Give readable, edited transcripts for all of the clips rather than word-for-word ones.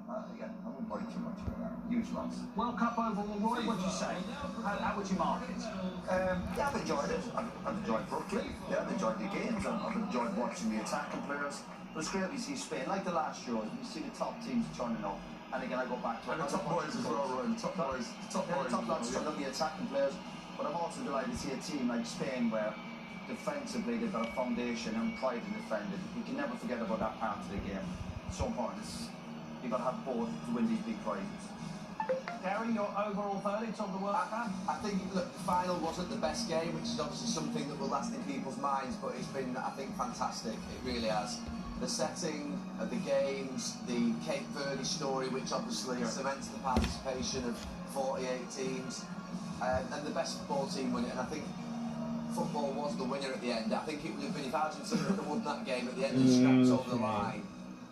Again, I wouldn't worry too much about that. Huge loss. World Cup overall, Roy, what do you say? How would you mark it? Yeah, I've enjoyed it. I've enjoyed Brooklyn. Yeah, I've enjoyed the games. I've enjoyed watching the attacking players. But it's great to see Spain, like the last Euros, you see the top teams turning up. And again, I go back to... And the top boys as well, Roy. The top boys. The top lads turn up, the attacking players. But I'm also delighted to see a team like Spain where defensively they've got a foundation and pride in defending. You can never forget about that part of the game. It's so important. You've got to have both to win these big prizes. Gary, your overall verdict on the World Cup? I think, look, the final wasn't the best game, which is obviously something that will last in people's minds, but it's been, I think, fantastic. It really has. The setting of the games, the Cape Verde story, which obviously cements the participation of 48 teams, and the best football team won it. And I think football was the winner at the end. I think it would have been if Argentina had won that game at the end and scrapped over the line.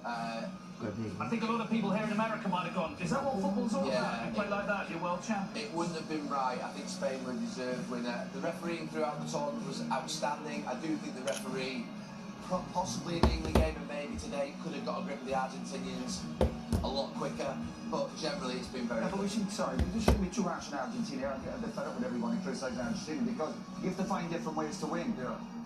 I think a lot of people here in America might have gone, is that what football's all about? You play like that, you're world champ. It wouldn't have been right. I think Spain were a deserved winner. The refereeing throughout the tournament was outstanding. I do think the referee, possibly in the England game and maybe today, could have got a grip of the Argentinians a lot quicker. But generally, it's been very good. But we shouldn't be too harsh on Argentina. They're fed up with everyone and criticising Argentina because you have to find different ways to win.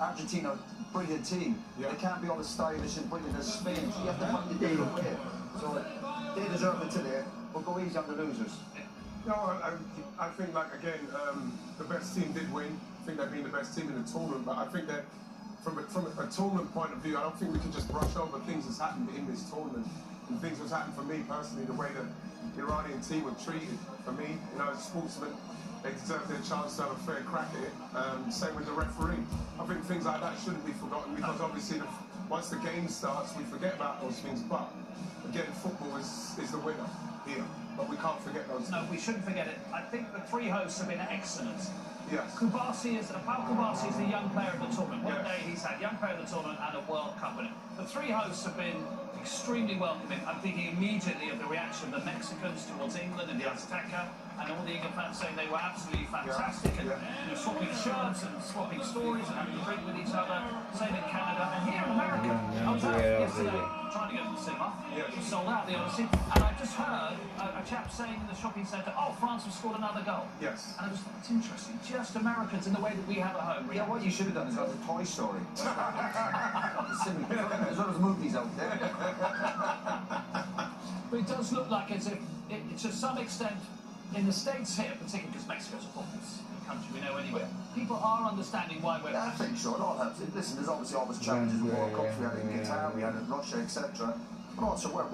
Argentina, brilliant team. They can't be all as stylish and brilliant as Spain. So you have to find a different way. So they deserve it today, but go easy on the losers. No, I think, like, again, the best team did win. I think they've been the best team in the tournament, but I think that from a tournament point of view, I don't think we can just brush over things that's happened in this tournament. And things that's happened for me personally, the way that the Iranian team were treated, for me, you know, as sportsmen, they deserve their chance to have a fair crack at it. Same with the referee. I think things like that shouldn't be forgotten because obviously once the game starts, we forget about those things. But again, football is the winner here, but we can't forget those things. No, we shouldn't forget it. I think the three hosts have been excellent. Yes. Pau Kubasi is the young player of the tournament. One day he's had young player of the tournament and a World Cup winner. The three hosts have been extremely welcoming. I'm thinking immediately of the reaction of the Mexicans towards England and the Azteca, and all the England fans saying they were absolutely fantastic and swapping shirts and swapping stories and having a drink with each other. Same in Canada and here in America. I was out yesterday trying to get to the cinema. It was sold out, the Odyssey, and I just heard a chap saying in the shopping centre, "Oh, France have scored another goal." Yes. And I just thought, it's interesting. Just Americans in the way that we have at home. Yeah, what you should have done is got the Toy Story. There's other movies out there. But it does look like as if, to some extent, in the States here, particularly because Mexico's a populous country, we know anyway, people are understanding why we're... Yeah, I think so. It all helps. Listen, there's obviously always challenges with World Cups. We had it in Qatar, we had it in Russia, etc. But also, we're